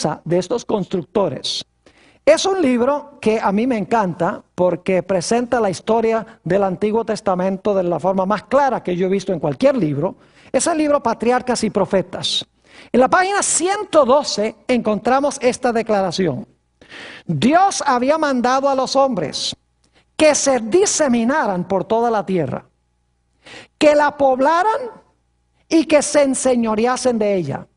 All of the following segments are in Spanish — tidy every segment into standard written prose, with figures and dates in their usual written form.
empresa de estos constructores. Es un libro que a mí me encanta porque presenta la historia del Antiguo Testamento de la forma más clara que yo he visto en cualquier libro. Es el libro Patriarcas y Profetas. En la página 112 encontramos esta declaración. Dios había mandado a los hombres que se diseminaran por toda la tierra, que la poblaran y que se enseñoreasen de ella.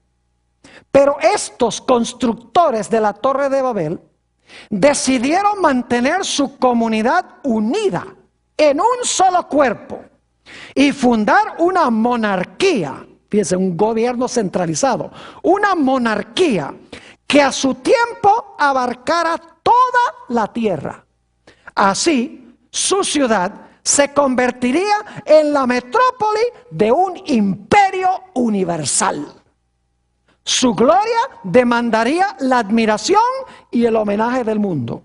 Pero estos constructores de la Torre de Babel decidieron mantener su comunidad unida en un solo cuerpo y fundar una monarquía, fíjense, un gobierno centralizado, una monarquía que a su tiempo abarcara toda la tierra. Así, su ciudad se convertiría en la metrópoli de un imperio universal. Su gloria demandaría la admiración y el homenaje del mundo,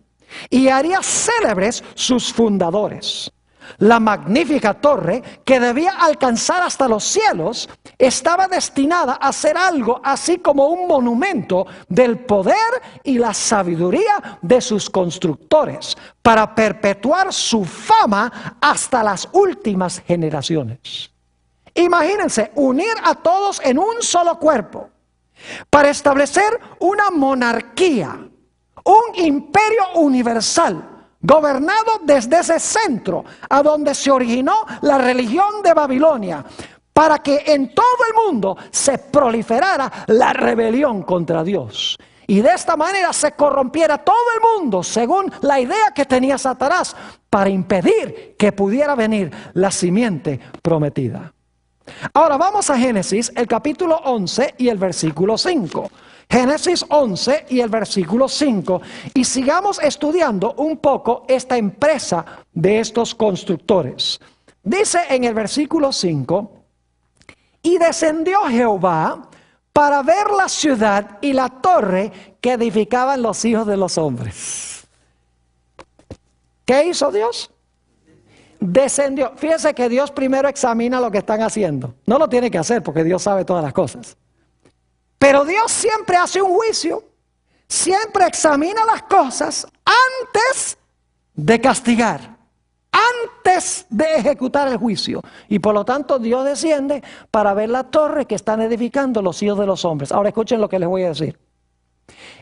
y haría célebres sus fundadores. La magnífica torre, que debía alcanzar hasta los cielos, estaba destinada a ser algo así como un monumento del poder y la sabiduría de sus constructores, para perpetuar su fama hasta las últimas generaciones. Imagínense, unir a todos en un solo cuerpo, para establecer una monarquía, un imperio universal, gobernado desde ese centro a donde se originó la religión de Babilonia, para que en todo el mundo se proliferara la rebelión contra Dios. Y de esta manera se corrompiera todo el mundo según la idea que tenía Satanás, para impedir que pudiera venir la simiente prometida. Ahora vamos a Génesis, el capítulo 11 y el versículo 5. Génesis 11 y el versículo 5. Y sigamos estudiando un poco esta empresa de estos constructores. Dice en el versículo 5: y descendió Jehová para ver la ciudad y la torre que edificaban los hijos de los hombres. ¿Qué hizo Dios? Descendió. Fíjense que Dios primero examina lo que están haciendo. No lo tiene que hacer porque Dios sabe todas las cosas. Pero Dios siempre hace un juicio. Siempre examina las cosas antes de castigar, antes de ejecutar el juicio. Y por lo tanto Dios desciende para ver la torre que están edificando los hijos de los hombres. Ahora escuchen lo que les voy a decir.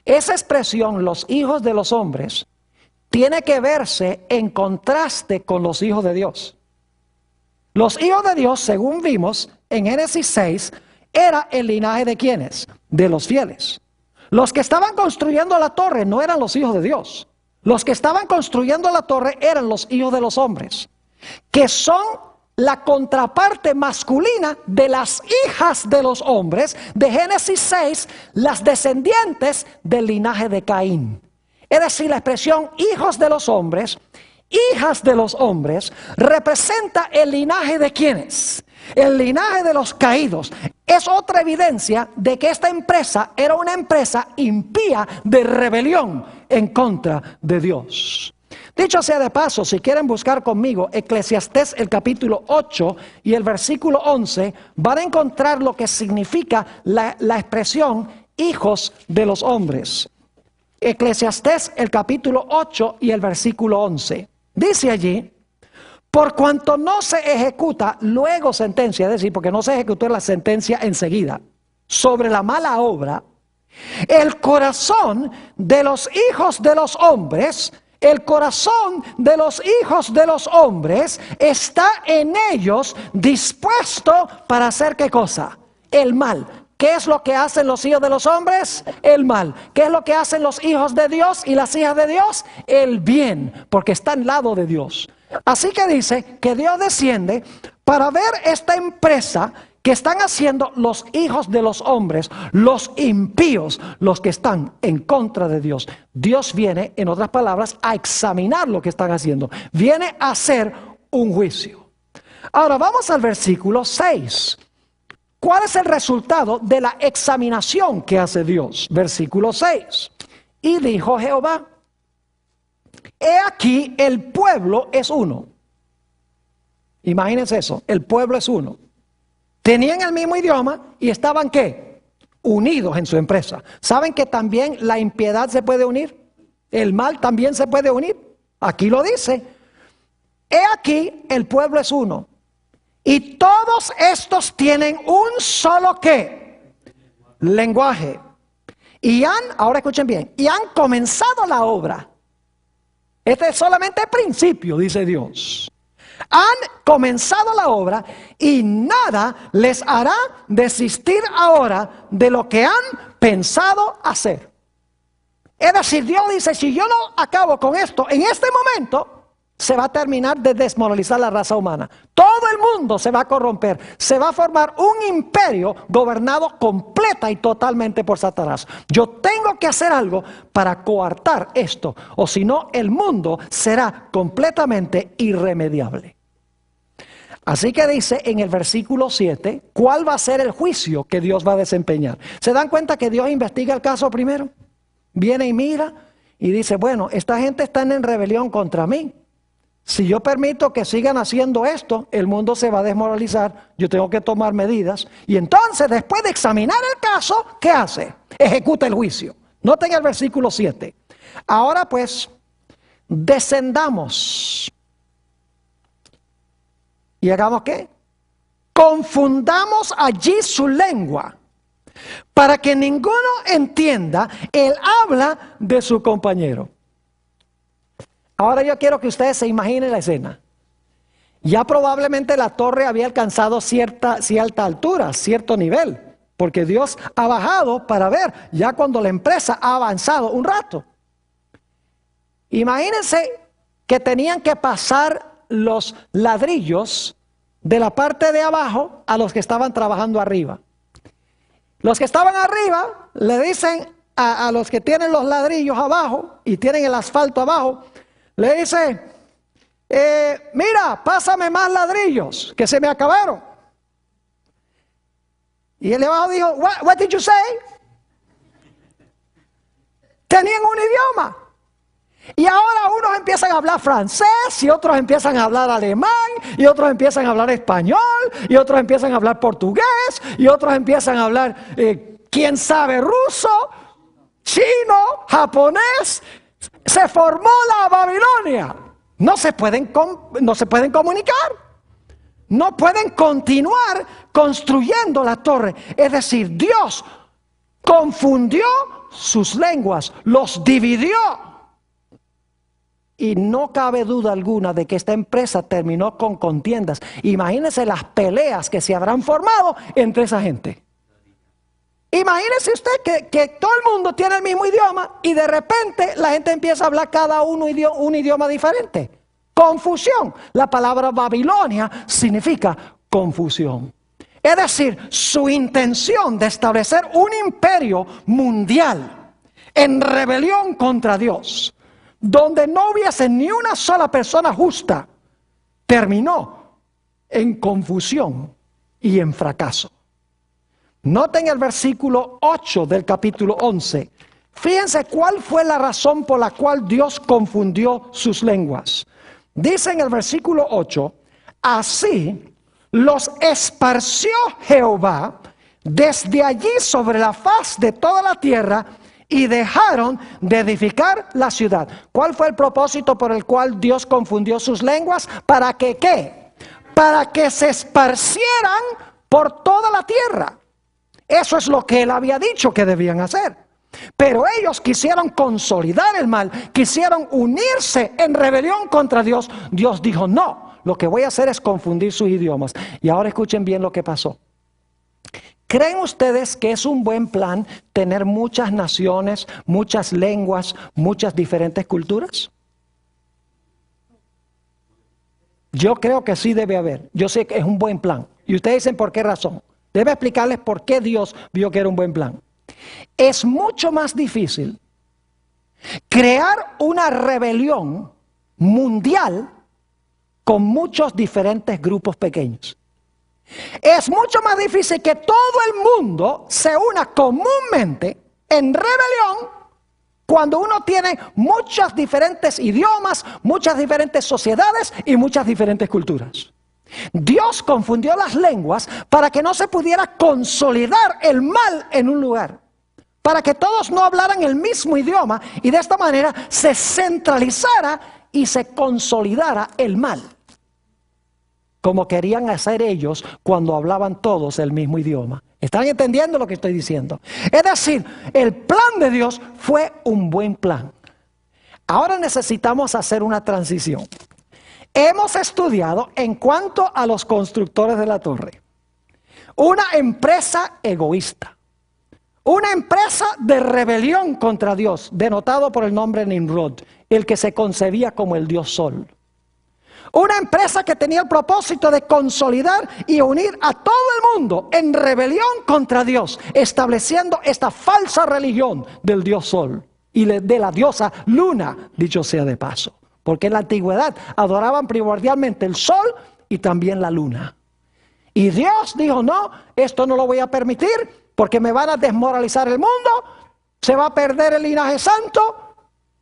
Esa expresión, los hijos de los hombres, tiene que verse en contraste con los hijos de Dios. Los hijos de Dios, según vimos en Génesis 6, era el linaje de ¿quiénes? De los fieles. Los que estaban construyendo la torre no eran los hijos de Dios. Los que estaban construyendo la torre eran los hijos de los hombres, que son la contraparte masculina de las hijas de los hombres de Génesis 6, las descendientes del linaje de Caín. Es decir, la expresión hijos de los hombres, hijas de los hombres, representa el linaje de ¿quiénes? El linaje de los caídos. Es otra evidencia de que esta empresa era una empresa impía de rebelión en contra de Dios. Dicho sea de paso, si quieren buscar conmigo Eclesiastés el capítulo 8 y el versículo 11, van a encontrar lo que significa la expresión hijos de los hombres. Eclesiastés el capítulo 8 y el versículo 11. Dice allí: por cuanto no se ejecuta luego sentencia, es decir, porque no se ejecutó la sentencia enseguida, sobre la mala obra, el corazón de los hijos de los hombres, el corazón de los hijos de los hombres está en ellos dispuesto para hacer ¿qué cosa? El mal. ¿Qué es lo que hacen los hijos de los hombres? El mal. ¿Qué es lo que hacen los hijos de Dios y las hijas de Dios? El bien, porque está al lado de Dios. Así que dice que Dios desciende para ver esta empresa que están haciendo los hijos de los hombres, los impíos, los que están en contra de Dios. Dios viene, en otras palabras, a examinar lo que están haciendo. Viene a hacer un juicio. Ahora vamos al versículo 6. ¿Cuál es el resultado de la examinación que hace Dios? Versículo 6. Y dijo Jehová: he aquí el pueblo es uno. Imagínense eso, el pueblo es uno. Tenían el mismo idioma y estaban ¿qué? unidos en su empresa. ¿Saben que también la impiedad se puede unir? El mal también se puede unir. Aquí lo dice. He aquí, el pueblo es uno. Y todos estos tienen un solo ¿qué? Lenguaje. Ahora escuchen bien, y han comenzado la obra. Este es solamente el principio, dice Dios. Han comenzado la obra y nada les hará desistir ahora de lo que han pensado hacer. Es decir, Dios dice, si yo no acabo con esto en este momento, se va a terminar de desmoralizar la raza humana. Todo el mundo se va a corromper. Se va a formar un imperio gobernado completa y totalmente por Satanás. Yo tengo que hacer algo para coartar esto, o si no, el mundo será completamente irremediable. Así que dice en el versículo 7, ¿cuál va a ser el juicio que Dios va a desempeñar? ¿Se dan cuenta que Dios investiga el caso primero? Viene y mira y dice, bueno, esta gente está en rebelión contra mí. Si yo permito que sigan haciendo esto, el mundo se va a desmoralizar, yo tengo que tomar medidas. Y entonces, después de examinar el caso, ¿qué hace? Ejecuta el juicio. Noten el versículo 7. Ahora pues, descendamos. ¿Y hagamos qué? Confundamos allí su lengua, para que ninguno entienda el habla de su compañero. Ahora yo quiero que ustedes se imaginen la escena. Ya probablemente la torre había alcanzado cierta altura, cierto nivel, porque Dios ha bajado para ver ya cuando la empresa ha avanzado un rato. Imagínense que tenían que pasar los ladrillos de la parte de abajo a los que estaban trabajando arriba. Los que estaban arriba le dicen a los que tienen los ladrillos abajo y tienen el asfalto abajo, le dice, mira, pásame más ladrillos, que se me acabaron. Y el de abajo dijo, what did you say? Tenían un idioma. Y ahora unos empiezan a hablar francés, y otros empiezan a hablar alemán, y otros empiezan a hablar español, y otros empiezan a hablar portugués, y otros empiezan a hablar, quién sabe, ruso, chino, japonés. Se formó la Babilonia. No se pueden comunicar. No pueden continuar construyendo la torre. Es decir, Dios confundió sus lenguas, los dividió. Y no cabe duda alguna de que esta empresa terminó con contiendas. Imagínense las peleas que se habrán formado entre esa gente. Imagínese usted que todo el mundo tiene el mismo idioma y de repente la gente empieza a hablar cada uno un idioma diferente. Confusión. La palabra Babilonia significa confusión. Es decir, su intención de establecer un imperio mundial en rebelión contra Dios, donde no hubiese ni una sola persona justa, terminó en confusión y en fracaso. Noten el versículo 8 del capítulo 11. Fíjense cuál fue la razón por la cual Dios confundió sus lenguas. Dice en el versículo 8, así los esparció Jehová desde allí sobre la faz de toda la tierra y dejaron de edificar la ciudad. ¿Cuál fue el propósito por el cual Dios confundió sus lenguas? ¿Para que qué? Para que se esparcieran por toda la tierra. Eso es lo que él había dicho que debían hacer. Pero ellos quisieron consolidar el mal, quisieron unirse en rebelión contra Dios. Dios dijo, no, lo que voy a hacer es confundir sus idiomas. Y ahora escuchen bien lo que pasó. ¿Creen ustedes que es un buen plan tener muchas naciones, muchas lenguas, muchas diferentes culturas? Yo creo que sí debe haber. Yo sé que es un buen plan. Y ustedes dicen por qué razón. Debe explicarles por qué Dios vio que era un buen plan. Es mucho más difícil crear una rebelión mundial con muchos diferentes grupos pequeños. Es mucho más difícil que todo el mundo se una comúnmente en rebelión cuando uno tiene muchos diferentes idiomas, muchas diferentes sociedades y muchas diferentes culturas. Dios confundió las lenguas para que no se pudiera consolidar el mal en un lugar, para que todos no hablaran el mismo idioma y de esta manera se centralizara y se consolidara el mal, como querían hacer ellos cuando hablaban todos el mismo idioma. ¿Están entendiendo lo que estoy diciendo? Es decir, el plan de Dios fue un buen plan. Ahora necesitamos hacer una transición. Hemos estudiado en cuanto a los constructores de la torre. Una empresa egoísta. Una empresa de rebelión contra Dios, denotado por el nombre Nimrod, el que se concebía como el dios Sol. Una empresa que tenía el propósito de consolidar y unir a todo el mundo en rebelión contra Dios, estableciendo esta falsa religión del dios Sol y de la diosa Luna, dicho sea de paso. Porque en la antigüedad adoraban primordialmente el sol y también la luna. Y Dios dijo, no, esto no lo voy a permitir porque me van a desmoralizar el mundo, se va a perder el linaje santo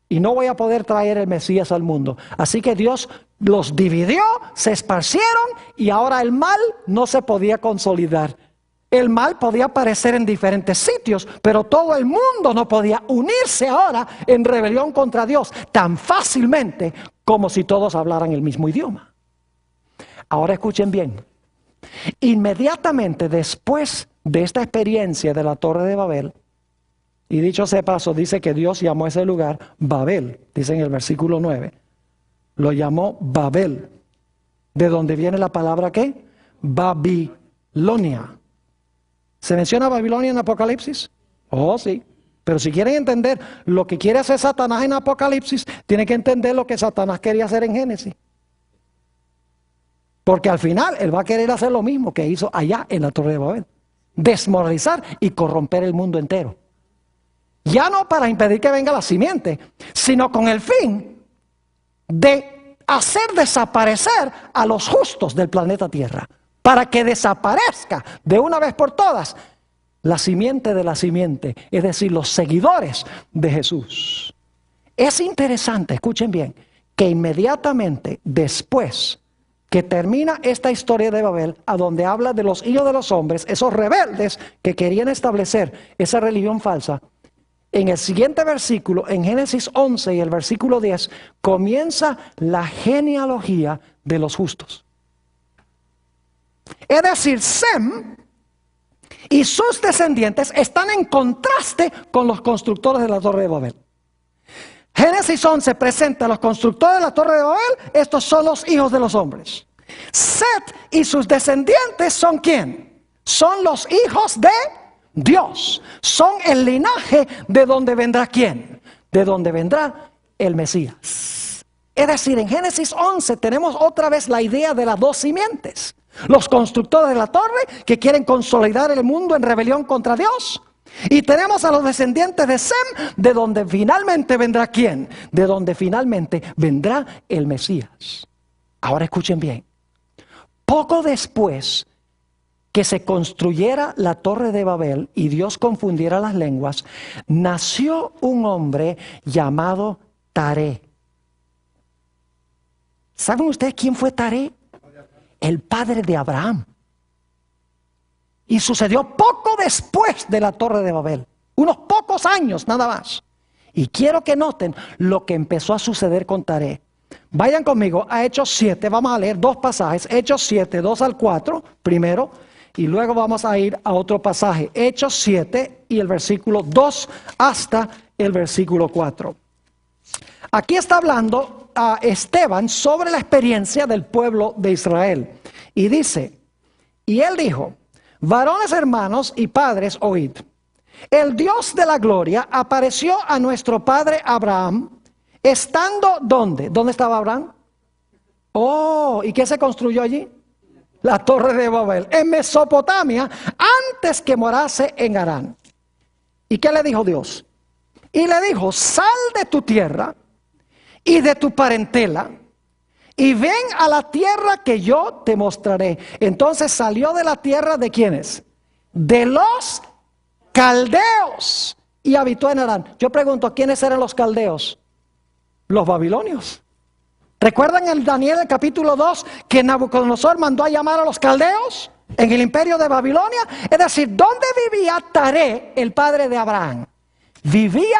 y no voy a poder traer el Mesías al mundo. Así que Dios los dividió, se esparcieron y ahora el mal no se podía consolidar. El mal podía aparecer en diferentes sitios, pero todo el mundo no podía unirse ahora en rebelión contra Dios tan fácilmente como si todos hablaran el mismo idioma. Ahora escuchen bien. Inmediatamente después de esta experiencia de la Torre de Babel, y dicho sea de paso, dice que Dios llamó a ese lugar Babel, dice en el versículo 9, lo llamó Babel, de donde viene la palabra ¿qué? Babilonia. ¿Se menciona Babilonia en Apocalipsis? Oh, sí. Pero si quieren entender lo que quiere hacer Satanás en Apocalipsis, tienen que entender lo que Satanás quería hacer en Génesis. Porque al final él va a querer hacer lo mismo que hizo allá en la Torre de Babel. Desmoralizar y corromper el mundo entero. Ya no para impedir que venga la simiente, sino con el fin de hacer desaparecer a los justos del planeta Tierra. Para que desaparezca de una vez por todas la simiente de la simiente, es decir, los seguidores de Jesús. Es interesante, escuchen bien, que inmediatamente después que termina esta historia de Babel, a donde habla de los hijos de los hombres, esos rebeldes que querían establecer esa religión falsa, en el siguiente versículo, en Génesis 11 y el versículo 10, comienza la genealogía de los justos. Es decir, Sem y sus descendientes están en contraste con los constructores de la Torre de Babel. Génesis 11 presenta a los constructores de la Torre de Babel, estos son los hijos de los hombres. Set y sus descendientes son ¿quién? Son los hijos de Dios. Son el linaje de donde vendrá ¿quién? De donde vendrá el Mesías. Es decir, en Génesis 11 tenemos otra vez la idea de las dos simientes. Los constructores de la torre que quieren consolidar el mundo en rebelión contra Dios. Y tenemos a los descendientes de Sem, de donde finalmente vendrá ¿quién? De donde finalmente vendrá el Mesías. Ahora escuchen bien. Poco después que se construyera la Torre de Babel y Dios confundiera las lenguas, nació un hombre llamado Taré. ¿Saben ustedes quién fue Taré? El padre de Abraham. Y sucedió poco después de la Torre de Babel. Unos pocos años nada más. Y quiero que noten lo que empezó a suceder con Taré. Vayan conmigo a Hechos 7. Vamos a leer dos pasajes. Hechos 7, 2 al 4 primero. Y luego vamos a ir a otro pasaje. Hechos 7 y el versículo 2 hasta el versículo 4. Aquí está hablando a Esteban sobre la experiencia del pueblo de Israel. Y dice, y él dijo, varones hermanos y padres, oíd. El Dios de la gloria apareció a nuestro padre Abraham, estando ¿dónde? ¿Dónde estaba Abraham? Oh, ¿y qué se construyó allí? La Torre de Babel, en Mesopotamia, antes que morase en Harán. ¿Y qué le dijo Dios? Y le dijo, sal de tu tierra y de tu parentela, y ven a la tierra que yo te mostraré. Entonces salió de la tierra de ¿quiénes? De los caldeos, y habitó en Harán. Yo pregunto, ¿quiénes eran los caldeos? Los babilonios. ¿Recuerdan en Daniel el capítulo 2 que Nabucodonosor mandó a llamar a los caldeos en el imperio de Babilonia? Es decir, ¿dónde vivía Taré, el padre de Abraham? Vivía